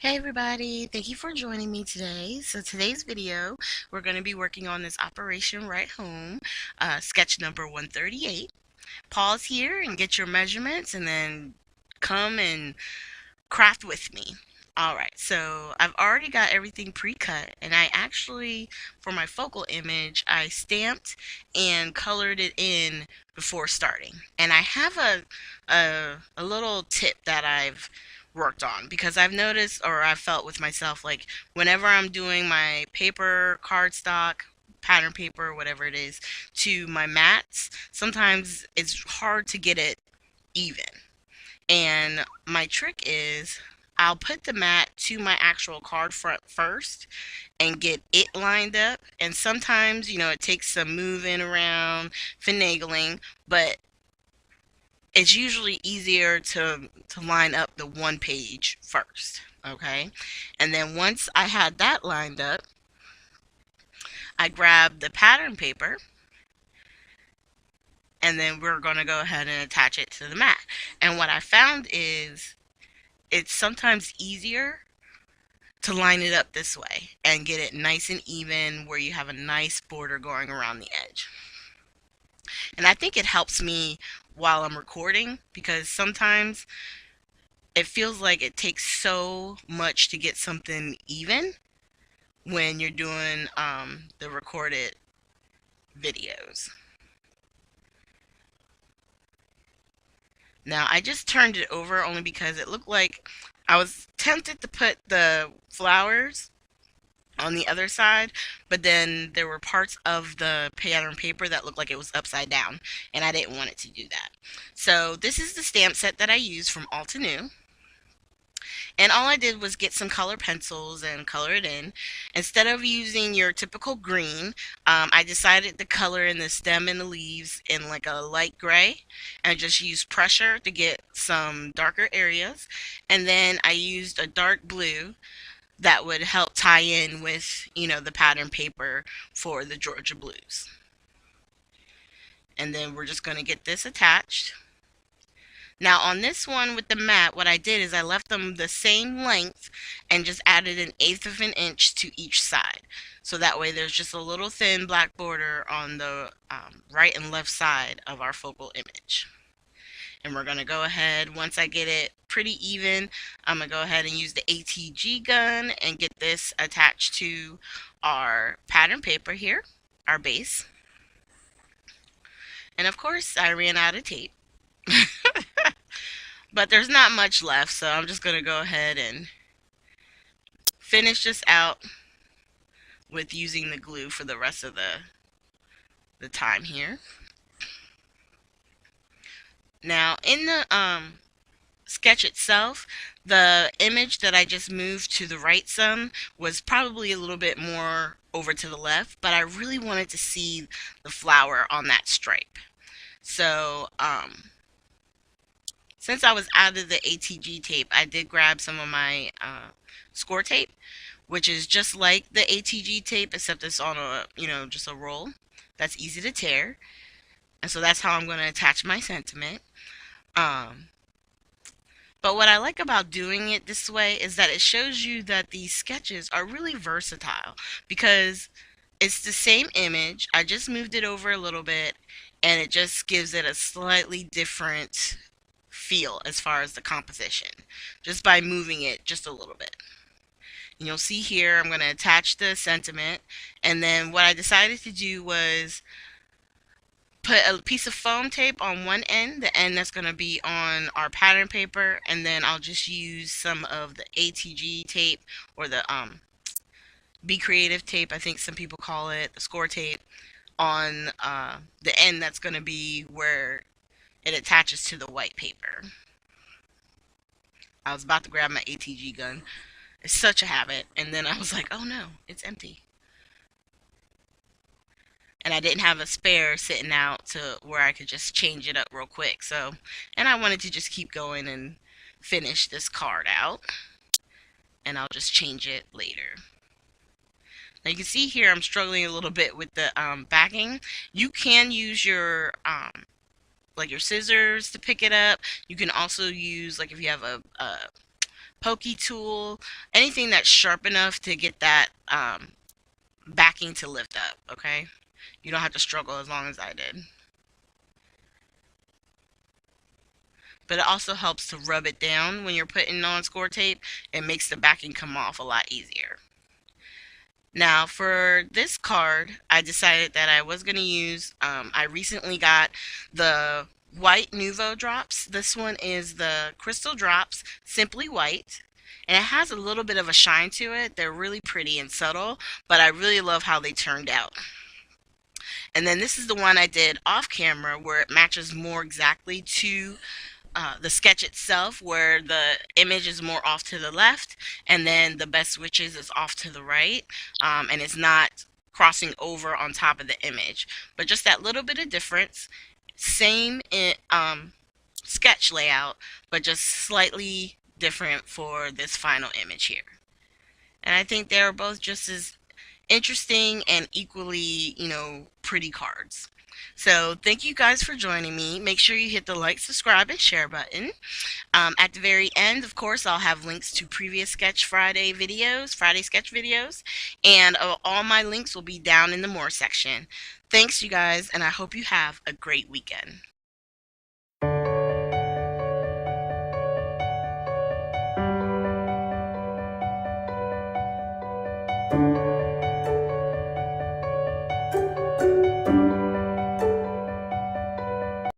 Hey everybody, thank you for joining me today. So today's video, we're going to be working on this Operation Right Home, sketch number 138. Pause here and get your measurements and then come and craft with me. Alright, so I've already got everything pre-cut, and I actually, for my focal image, I stamped and colored it in before starting. And I have a little tip that I've worked on, because I've noticed, or I've felt with myself, like whenever I'm doing my paper, cardstock, pattern paper, whatever it is, to my mats, sometimes it's hard to get it even. And my trick is I'll put the mat to my actual card front first and get it lined up. And sometimes, it takes some moving around, finagling, but it's usually easier to line up the one page first. Okay. And then once I had that lined up, I grabbed the pattern paper, and then we're going to go ahead and attach it to the mat. And what I found is it's sometimes easier to line it up this way and get it nice and even where you have a nice border going around the edge. And I think it helps me while I'm recording, because sometimes it feels like it takes so much to get something even when you're doing the recorded videos. Now I just turned it over only because it looked like I was tempted to put the flowers on the other side, but then there were parts of the pattern paper that looked like it was upside down, and I didn't want it to do that. So this is the stamp set that I used from Altenew, and all I did was get some color pencils and color it in. Instead of using your typical green, I decided to color in the stem and the leaves in like a light gray, and just use pressure to get some darker areas. And then I used a dark blue that would help tie in with, the pattern paper for the Georgia Blues. And then we're just going to get this attached. Now on this one with the mat, what I did is I left them the same length and just added 1/8 of an inch to each side. So that way there's just a little thin black border on the right and left side of our focal image. And we're going to go ahead, once I get it pretty even, I'm going to go ahead and use the ATG gun and get this attached to our pattern paper here, our base. And of course I ran out of tape. But there's not much left, so I'm just going to go ahead and finish this out with using the glue for the rest of the time here. Now in the sketch itself, the image that I just moved to the right some was probably a little bit more over to the left, but I really wanted to see the flower on that stripe. So since I was out of the ATG tape, I did grab some of my score tape, which is just like the ATG tape, except it's on a, just a roll that's easy to tear. And so that's how I'm going to attach my sentiment. But what I like about doing it this way is that it shows you that these sketches are really versatile, because it's the same image. I just moved it over a little bit, and it just gives it a slightly different feel as far as the composition, just by moving it just a little bit. And you'll see here I'm going to attach the sentiment, and then what I decided to do was put a piece of foam tape on one end, the end that's going to be on our pattern paper, and then I'll just use some of the ATG tape, or the Be Creative tape, I think some people call it, the score tape, on the end that's going to be where it attaches to the white paper. I was about to grab my ATG gun. It's such a habit, and then I was like, oh no, it's empty. And I didn't have a spare sitting out to where I could just change it up real quick. So, and I wanted to just keep going and finish this card out, and I'll just change it later. Now you can see here I'm struggling a little bit with the backing. You can use your like your scissors to pick it up. You can also use, like, if you have a pokey tool, anything that's sharp enough to get that backing to lift up, okay? You don't have to struggle as long as I did. But it also helps to rub it down when you're putting on score tape. It makes the backing come off a lot easier. Now, for this card, I decided that I was going to use, I recently got the white Nuvo drops. This one is the Crystal Drops Simply White. And it has a little bit of a shine to it. They're really pretty and subtle, but I really love how they turned out. And then this is the one I did off camera where it matches more exactly to the sketch itself, where the image is more off to the left and then the best switches is off to the right, and it's not crossing over on top of the image, but just that little bit of difference. Same sketch layout, but just slightly different for this final image here. And I think they're both just as interesting and equally, pretty cards. So thank you guys for joining me. Make sure you hit the like, subscribe, and share button. At the very end, of course, I'll have links to previous Sketch Friday videos, Friday sketch videos, and all my links will be down in the more section. Thanks, you guys, and I hope you have a great weekend.